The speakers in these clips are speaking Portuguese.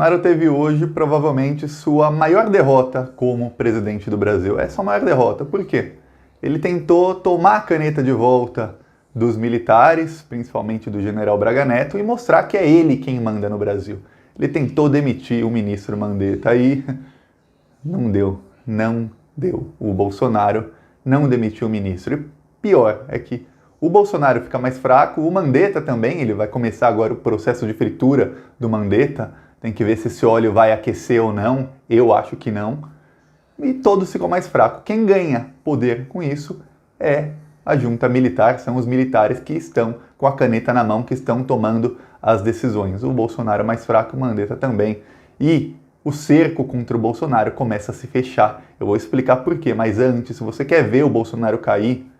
Bolsonaro teve hoje provavelmente sua maior derrota como presidente do Brasil. É sua maior derrota. Por quê? Ele tentou tomar a caneta de volta dos militares, principalmente do general Braga Neto, e mostrar que é ele quem manda no Brasil. Ele tentou demitir o ministro Mandetta e não deu. O Bolsonaro não demitiu o ministro. E pior é que o Bolsonaro fica mais fraco, o Mandetta também, ele vai começar agora o processo de fritura do Mandetta. Tem que ver se esse óleo vai aquecer ou não. Eu acho que não. E todos ficam mais fracos. Quem ganha poder com isso é a junta militar. São os militares que estão com a caneta na mão, que estão tomando as decisões. O Bolsonaro é mais fraco, o Mandetta também. E o cerco contra o Bolsonaro começa a se fechar. Eu vou explicar por quê. Mas antes, se você quer ver o Bolsonaro cair,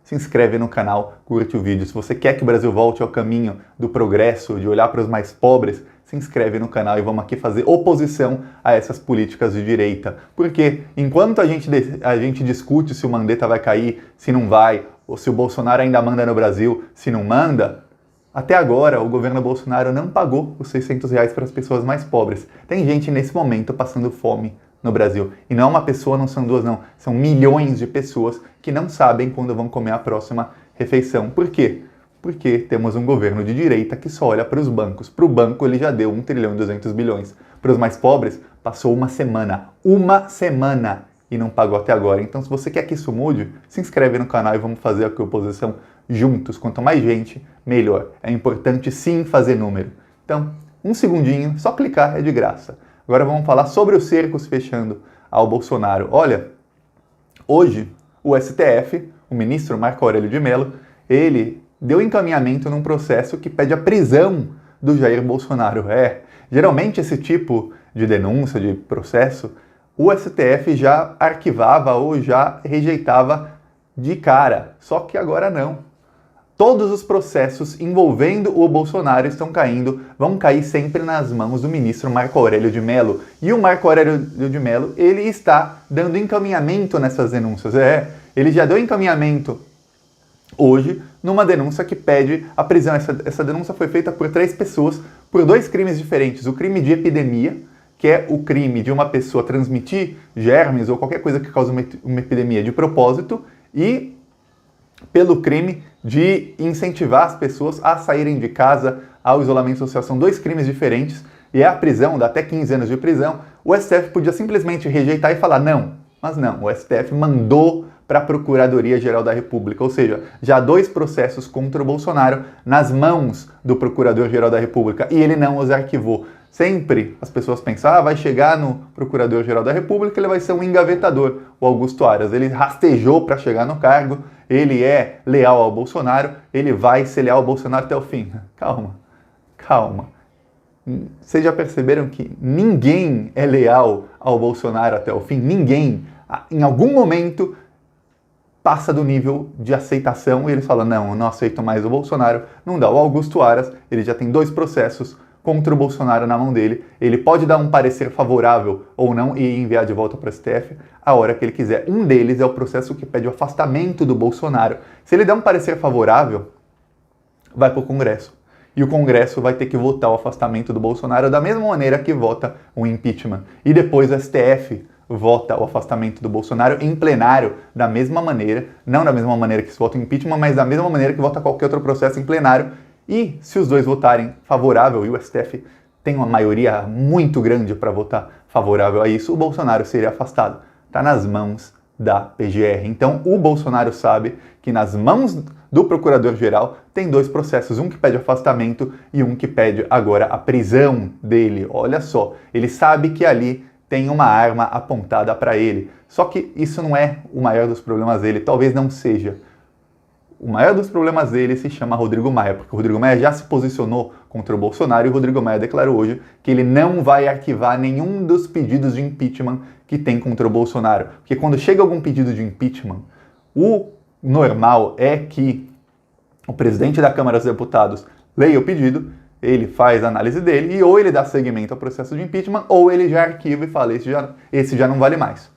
se inscreve no canal, curte o vídeo. Se você quer que o Brasil volte ao caminho do progresso, de olhar para os mais pobres, se inscreve no canal e vamos aqui fazer oposição a essas políticas de direita. Porque enquanto a gente discute se o Mandetta vai cair, se não vai, ou se o Bolsonaro ainda manda no Brasil, se não manda, até agora o governo Bolsonaro não pagou os R$600 para as pessoas mais pobres. Tem gente nesse momento passando fome no Brasil. E não é uma pessoa, não são duas, não. São milhões de pessoas que não sabem quando vão comer a próxima refeição. Por quê? Porque temos um governo de direita que só olha para os bancos. Para o banco ele já deu 1 trilhão e 200 bilhões. Para os mais pobres, passou uma semana e não pagou até agora. Então se você quer que isso mude, se inscreve no canal e vamos fazer aqui a oposição juntos. Quanto mais gente, melhor. É importante sim fazer número. Então, um segundinho, só clicar, é de graça. Agora vamos falar sobre os cercos fechando ao Bolsonaro. Olha, hoje o STF, o ministro Marco Aurélio de Mello, ele deu encaminhamento num processo que pede a prisão do Jair Bolsonaro. Geralmente esse tipo de denúncia, de processo, o STF já arquivava ou já rejeitava de cara. Só que agora não. Todos os processos envolvendo o Bolsonaro vão cair sempre nas mãos do ministro Marco Aurélio de Mello. E o Marco Aurélio de Mello, ele está dando encaminhamento nessas denúncias. Ele já deu encaminhamento hoje numa denúncia que pede a prisão. Essa denúncia foi feita por 3 pessoas por 2 crimes diferentes. O crime de epidemia, que é o crime de uma pessoa transmitir germes ou qualquer coisa que cause uma epidemia de propósito, e pelo crime de incentivar as pessoas a saírem de casa, ao isolamento social. São 2 crimes diferentes e é a prisão, dá até 15 anos de prisão. O STF podia simplesmente rejeitar e falar não, mas não, o STF mandou para a Procuradoria-Geral da República, ou seja, já 2 processos contra o Bolsonaro nas mãos do Procurador-Geral da República e ele não os arquivou. Sempre as pessoas pensam, vai chegar no Procurador-Geral da República, ele vai ser um engavetador, o Augusto Aras. Ele rastejou para chegar no cargo, ele é leal ao Bolsonaro, ele vai ser leal ao Bolsonaro até o fim. Calma. Vocês já perceberam que ninguém é leal ao Bolsonaro até o fim? Ninguém, em algum momento, passa do nível de aceitação e eles falam, não aceito mais o Bolsonaro, não dá. O Augusto Aras, ele já tem 2 processos contra o Bolsonaro na mão dele, ele pode dar um parecer favorável ou não e enviar de volta para o STF a hora que ele quiser. Um deles é o processo que pede o afastamento do Bolsonaro. Se ele der um parecer favorável, vai para o Congresso. E o Congresso vai ter que votar o afastamento do Bolsonaro da mesma maneira que vota o impeachment. E depois o STF vota o afastamento do Bolsonaro em plenário da mesma maneira, não da mesma maneira que se vota o impeachment, mas da mesma maneira que vota qualquer outro processo em plenário. E se os 2 votarem favorável, e o STF tem uma maioria muito grande para votar favorável a isso, o Bolsonaro seria afastado. Está nas mãos da PGR. Então o Bolsonaro sabe que nas mãos do Procurador-Geral tem 2 processos, um que pede afastamento e um que pede agora a prisão dele. Olha só, ele sabe que ali tem uma arma apontada para ele. Só que isso não é o maior dos problemas dele, talvez não seja. O maior dos problemas dele se chama Rodrigo Maia, porque o Rodrigo Maia já se posicionou contra o Bolsonaro e o Rodrigo Maia declarou hoje que ele não vai arquivar nenhum dos pedidos de impeachment que tem contra o Bolsonaro. Porque quando chega algum pedido de impeachment, o normal é que o presidente da Câmara dos Deputados leia o pedido, ele faz a análise dele e ou ele dá seguimento ao processo de impeachment ou ele já arquiva e fala, esse já não vale mais.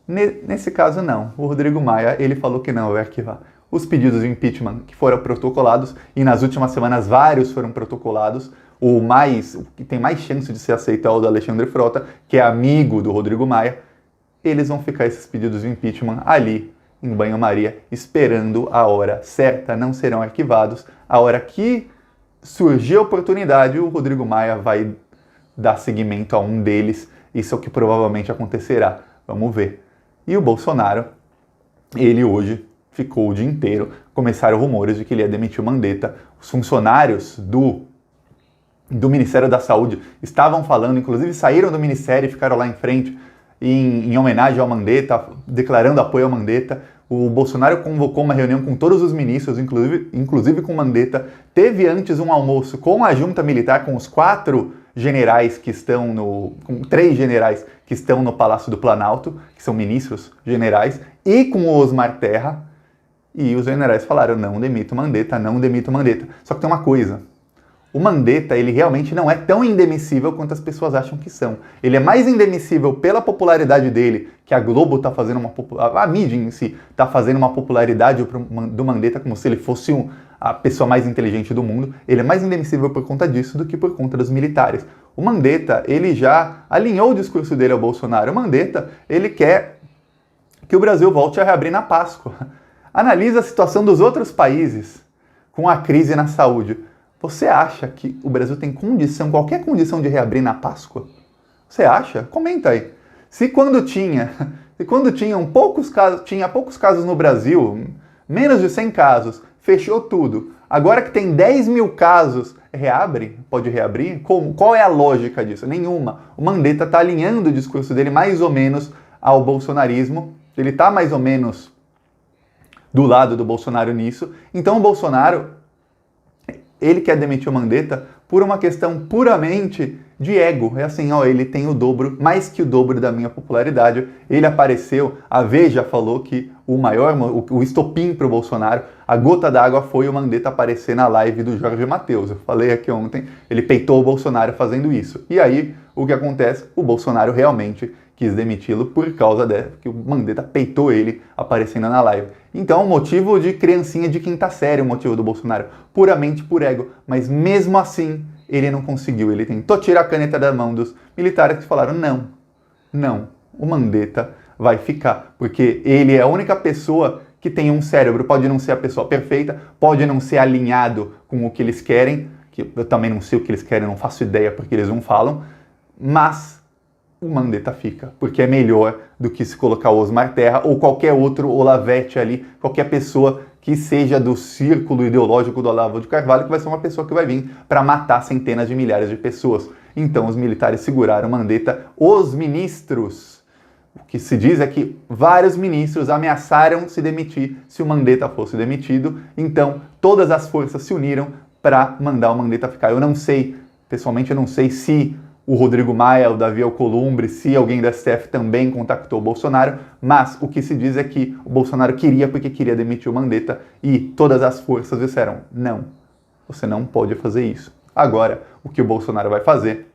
Nesse caso não, o Rodrigo Maia ele falou que não vai arquivar. Os pedidos de impeachment que foram protocolados, e nas últimas semanas vários foram protocolados, o que tem mais chance de ser aceito é o do Alexandre Frota, que é amigo do Rodrigo Maia, eles vão ficar esses pedidos de impeachment ali em banho-maria, esperando a hora certa, não serão arquivados. A hora que surgir a oportunidade, o Rodrigo Maia vai dar seguimento a um deles. Isso é o que provavelmente acontecerá. Vamos ver. E o Bolsonaro, ele hoje ficou o dia inteiro, começaram rumores de que ele ia demitir o Mandetta. Os funcionários do Ministério da Saúde estavam falando, inclusive saíram do Ministério e ficaram lá em frente em homenagem ao Mandetta, declarando apoio ao Mandetta. O Bolsonaro convocou uma reunião com todos os ministros, inclusive com o Mandetta. Teve antes um almoço com a junta militar, com os 4 generais que estão com 3 generais que estão no Palácio do Planalto, que são ministros generais, e com o Osmar Terra. E os generais falaram, não demito o Mandetta, não demito o Mandetta. Só que tem uma coisa, o Mandetta, ele realmente não é tão indemissível quanto as pessoas acham que são. Ele é mais indemissível pela popularidade dele, que a Globo está fazendo a mídia em si está fazendo uma popularidade do Mandetta como se ele fosse a pessoa mais inteligente do mundo. Ele é mais indemissível por conta disso do que por conta dos militares. O Mandetta, ele já alinhou o discurso dele ao Bolsonaro. O Mandetta, ele quer que o Brasil volte a reabrir na Páscoa. Analisa a situação dos outros países com a crise na saúde. Você acha que o Brasil tem qualquer condição de reabrir na Páscoa? Você acha? Comenta aí. Se quando tinha poucos casos no Brasil, menos de 100 casos, fechou tudo. Agora que tem 10 mil casos, pode reabrir? Qual é a lógica disso? Nenhuma. O Mandetta está alinhando o discurso dele mais ou menos ao bolsonarismo. Ele está mais ou menos do lado do Bolsonaro nisso. Então o Bolsonaro, ele quer demitir o Mandetta por uma questão puramente de ego. É assim, ele tem o dobro, mais que o dobro da minha popularidade. Ele apareceu, a Veja falou que o estopim para o Bolsonaro, a gota d'água foi o Mandetta aparecer na live do Jorge Mateus. Eu falei aqui ontem, ele peitou o Bolsonaro fazendo isso. E aí, o que acontece? O Bolsonaro realmente quis demiti-lo por causa que o Mandetta peitou ele aparecendo na live. Então, motivo de criancinha de quinta série, o motivo do Bolsonaro, puramente por ego. Mas mesmo assim, ele não conseguiu. Ele tentou tirar a caneta da mão dos militares que falaram, não, o Mandetta vai ficar, porque ele é a única pessoa que tem um cérebro, pode não ser a pessoa perfeita, pode não ser alinhado com o que eles querem, que eu também não sei o que eles querem, não faço ideia porque eles não falam, mas o Mandetta fica, porque é melhor do que se colocar o Osmar Terra ou qualquer outro Olavete ali, qualquer pessoa que seja do círculo ideológico do Olavo de Carvalho, que vai ser uma pessoa que vai vir para matar centenas de milhares de pessoas. Então os militares seguraram o Mandetta. Os ministros, o que se diz é que vários ministros ameaçaram se demitir se o Mandetta fosse demitido. Então todas as forças se uniram para mandar o Mandetta ficar. Eu não sei, pessoalmente eu não sei se o Rodrigo Maia, o Davi Alcolumbre, se alguém da STF também contactou o Bolsonaro, mas o que se diz é que o Bolsonaro queria porque queria demitir o Mandetta e todas as forças disseram, não, você não pode fazer isso. Agora, o que o Bolsonaro vai fazer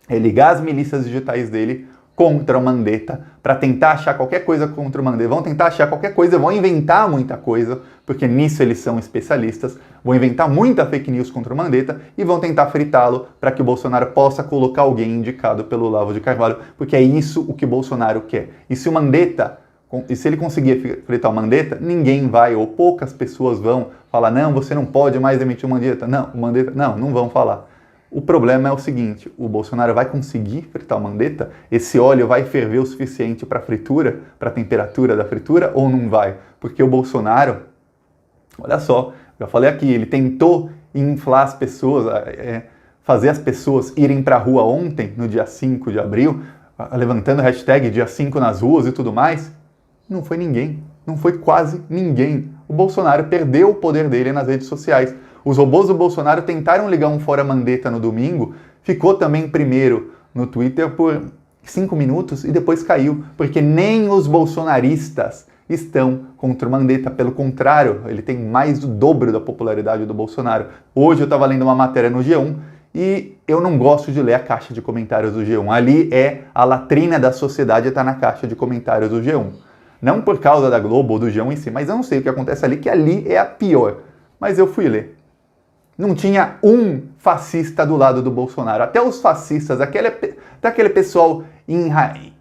é ligar as milícias digitais dele contra o Mandetta para tentar achar qualquer coisa contra o Mandetta. Vão tentar achar qualquer coisa, vão inventar muita coisa, porque nisso eles são especialistas, vão inventar muita fake news contra o Mandetta e vão tentar fritá-lo para que o Bolsonaro possa colocar alguém indicado pelo Olavo de Carvalho, porque é isso o que o Bolsonaro quer. E se ele conseguir fritar o Mandetta, ninguém vai, ou poucas pessoas vão falar, não, você não pode mais demitir o Mandetta. Não vão falar. O problema é o seguinte, o Bolsonaro vai conseguir fritar o Mandetta? Esse óleo vai ferver o suficiente para a fritura, para a temperatura da fritura, ou não vai? Porque o Bolsonaro, olha só, já falei aqui, ele tentou inflar as pessoas, fazer as pessoas irem para a rua ontem, no dia 5 de abril, levantando a hashtag dia 5 nas ruas e tudo mais. Não foi ninguém, não foi quase ninguém. O Bolsonaro perdeu o poder dele nas redes sociais. Os robôs do Bolsonaro tentaram ligar um Fora Mandetta no domingo, ficou também primeiro no Twitter por 5 minutos e depois caiu, porque nem os bolsonaristas estão contra o Mandetta. Pelo contrário, ele tem mais do dobro da popularidade do Bolsonaro. Hoje eu estava lendo uma matéria no G1 e eu não gosto de ler a caixa de comentários do G1. Ali é a latrina da sociedade, está na caixa de comentários do G1. Não por causa da Globo ou do G1 em si, mas eu não sei o que acontece ali, que ali é a pior. Mas eu fui ler. Não tinha um fascista do lado do Bolsonaro. Até os fascistas, até aquele pessoal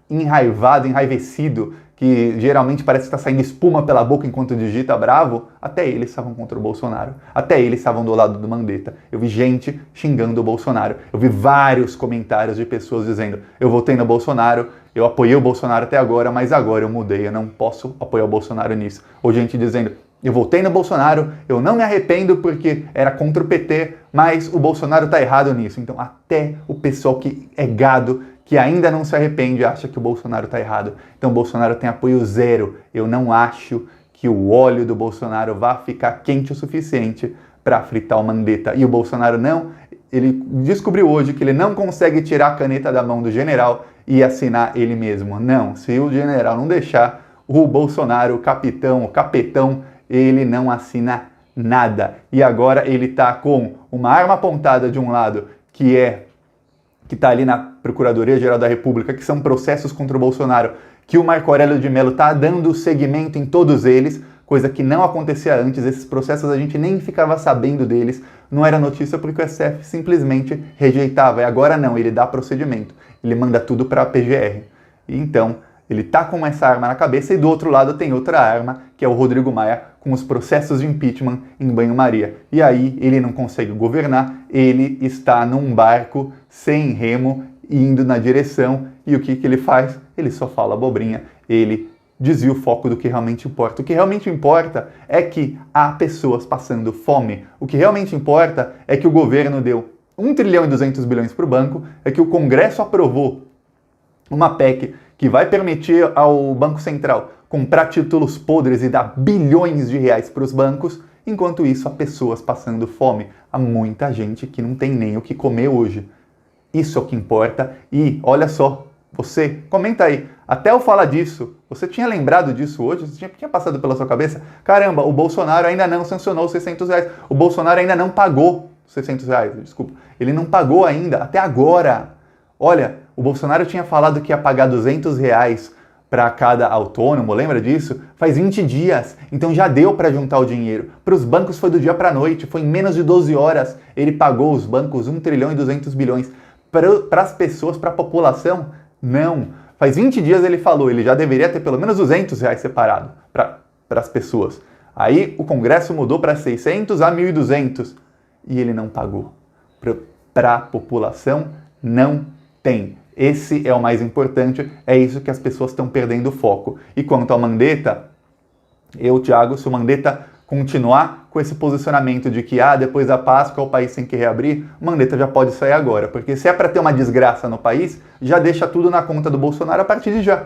enraivado, enraivecido, que geralmente parece que está saindo espuma pela boca enquanto digita bravo, até eles estavam contra o Bolsonaro. Até eles estavam do lado do Mandetta. Eu vi gente xingando o Bolsonaro. Eu vi vários comentários de pessoas dizendo: eu votei no Bolsonaro, eu apoiei o Bolsonaro até agora, mas agora eu mudei, eu não posso apoiar o Bolsonaro nisso. Ou gente dizendo: eu votei no Bolsonaro, eu não me arrependo porque era contra o PT, mas o Bolsonaro tá errado nisso. Então até o pessoal que é gado, que ainda não se arrepende, acha que o Bolsonaro tá errado. Então o Bolsonaro tem apoio zero. Eu não acho que o óleo do Bolsonaro vá ficar quente o suficiente para fritar o Mandetta. E o Bolsonaro não, ele descobriu hoje que ele não consegue tirar a caneta da mão do general e assinar ele mesmo. Não, se o general não deixar, o Bolsonaro, o capitão, o capetão, ele não assina nada. E agora ele está com uma arma apontada de um lado, que está ali na Procuradoria-Geral da República, que são processos contra o Bolsonaro, que o Marco Aurélio de Mello está dando seguimento em todos eles, coisa que não acontecia antes. Esses processos a gente nem ficava sabendo deles, não era notícia porque o STF simplesmente rejeitava. E agora não, ele dá procedimento, ele manda tudo para a PGR. E então, ele tá com essa arma na cabeça e do outro lado tem outra arma, que é o Rodrigo Maia, com os processos de impeachment em banho-maria. E aí ele não consegue governar, ele está num barco sem remo, indo na direção, e o que ele faz? Ele só fala abobrinha, ele desvia o foco do que realmente importa. O que realmente importa é que há pessoas passando fome. O que realmente importa é que o governo deu 1 trilhão e 200 bilhões para o banco, é que o Congresso aprovou uma PEC que vai permitir ao Banco Central comprar títulos podres e dar bilhões de reais para os bancos, enquanto isso há pessoas passando fome, há muita gente que não tem nem o que comer hoje. Isso é o que importa. E olha só, você, comenta aí, até eu falar disso, você tinha lembrado disso hoje? Você tinha passado pela sua cabeça? Caramba, o Bolsonaro ainda não sancionou os 600 reais, o Bolsonaro ainda não pagou os 600 reais, desculpa, ele não pagou ainda, até agora. Olha, o Bolsonaro tinha falado que ia pagar 200 reais para cada autônomo, lembra disso? Faz 20 dias, então já deu para juntar o dinheiro. Para os bancos foi do dia para a noite, foi em menos de 12 horas. Ele pagou os bancos 1 trilhão e 200 bilhões. Para as pessoas, para a população, não. Faz 20 dias ele falou, ele já deveria ter pelo menos 200 reais separado para as pessoas. Aí o Congresso mudou para 600 a 1.200 e ele não pagou. Para a população, não tem. Esse é o mais importante, é isso que as pessoas estão perdendo o foco. E quanto ao Mandetta, Thiago, se o Mandetta continuar com esse posicionamento de que depois da Páscoa o país tem que reabrir, o Mandetta já pode sair agora, porque se é para ter uma desgraça no país, já deixa tudo na conta do Bolsonaro a partir de já.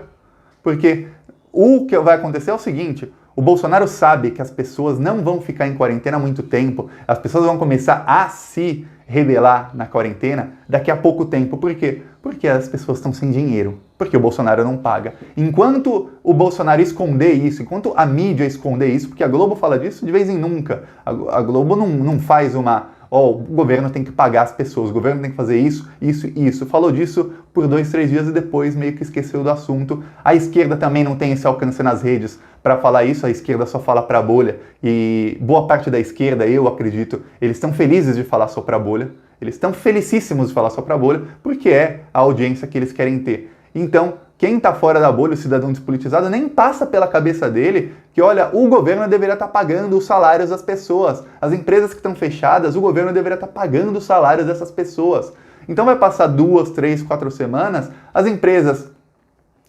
Porque o que vai acontecer é o seguinte: o Bolsonaro sabe que as pessoas não vão ficar em quarentena há muito tempo, as pessoas vão começar a se rebelar na quarentena daqui a pouco tempo. Por quê? Porque as pessoas estão sem dinheiro, porque o Bolsonaro não paga. Enquanto o Bolsonaro esconder isso, enquanto a mídia esconder isso, porque a Globo fala disso de vez em nunca, a Globo não faz o governo tem que pagar as pessoas, o governo tem que fazer isso, isso e isso. Falou disso por 2, 3 dias e depois meio que esqueceu do assunto. A esquerda também não tem esse alcance nas redes para falar isso, a esquerda só fala para a bolha. E boa parte da esquerda, eu acredito, eles estão felizes de falar só para a bolha. Eles estão felicíssimos de falar só para a bolha, porque é a audiência que eles querem ter. Então, quem está fora da bolha, o cidadão despolitizado, nem passa pela cabeça dele que, olha, o governo deveria estar pagando os salários das pessoas. As empresas que estão fechadas, o governo deveria estar pagando os salários dessas pessoas. Então vai passar 2, 3, 4 semanas, as empresas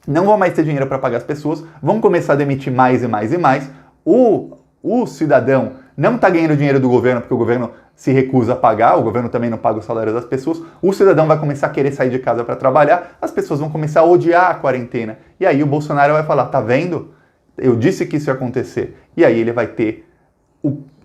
não vão mais ter dinheiro para pagar as pessoas, vão começar a demitir mais e mais e mais. O cidadão não está ganhando dinheiro do governo porque o governo se recusa a pagar, o governo também não paga o salário das pessoas, o cidadão vai começar a querer sair de casa para trabalhar, as pessoas vão começar a odiar a quarentena. E aí o Bolsonaro vai falar, tá vendo? Eu disse que isso ia acontecer. E aí ele vai ter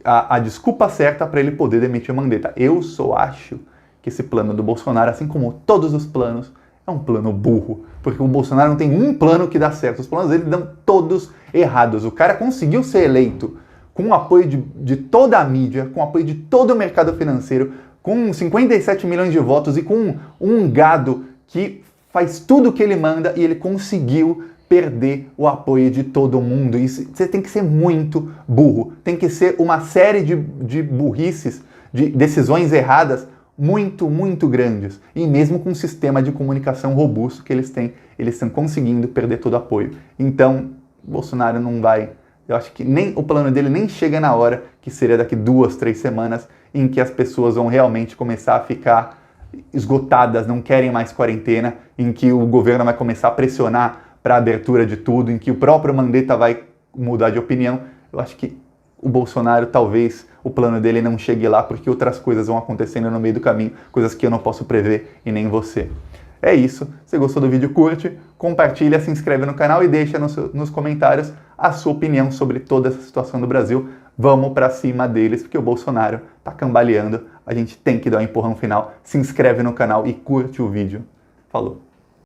a desculpa certa para ele poder demitir o Mandetta. Eu só acho que esse plano do Bolsonaro, assim como todos os planos, é um plano burro. Porque o Bolsonaro não tem um plano que dá certo. Os planos dele dão todos errados. O cara conseguiu ser eleito com o apoio de toda a mídia, com o apoio de todo o mercado financeiro, com 57 milhões de votos e com um gado que faz tudo o que ele manda, e ele conseguiu perder o apoio de todo mundo. Isso, você tem que ser muito burro. Tem que ser uma série de burrices, de decisões erradas muito, muito grandes. E mesmo com um sistema de comunicação robusto que eles têm, eles estão conseguindo perder todo o apoio. Então, Bolsonaro não vai... Eu acho que nem o plano dele nem chega na hora, que seria daqui 2, 3 semanas, em que as pessoas vão realmente começar a ficar esgotadas, não querem mais quarentena, em que o governo vai começar a pressionar para a abertura de tudo, em que o próprio Mandetta vai mudar de opinião. Eu acho que o Bolsonaro, talvez, o plano dele não chegue lá, porque outras coisas vão acontecendo no meio do caminho, coisas que eu não posso prever e nem você. É isso. Se gostou do vídeo, curte, compartilha, se inscreve no canal e deixa nos comentários a sua opinião sobre toda essa situação do Brasil. Vamos pra cima deles, porque o Bolsonaro tá cambaleando. A gente tem que dar um empurrão final. Se inscreve no canal e curte o vídeo. Falou!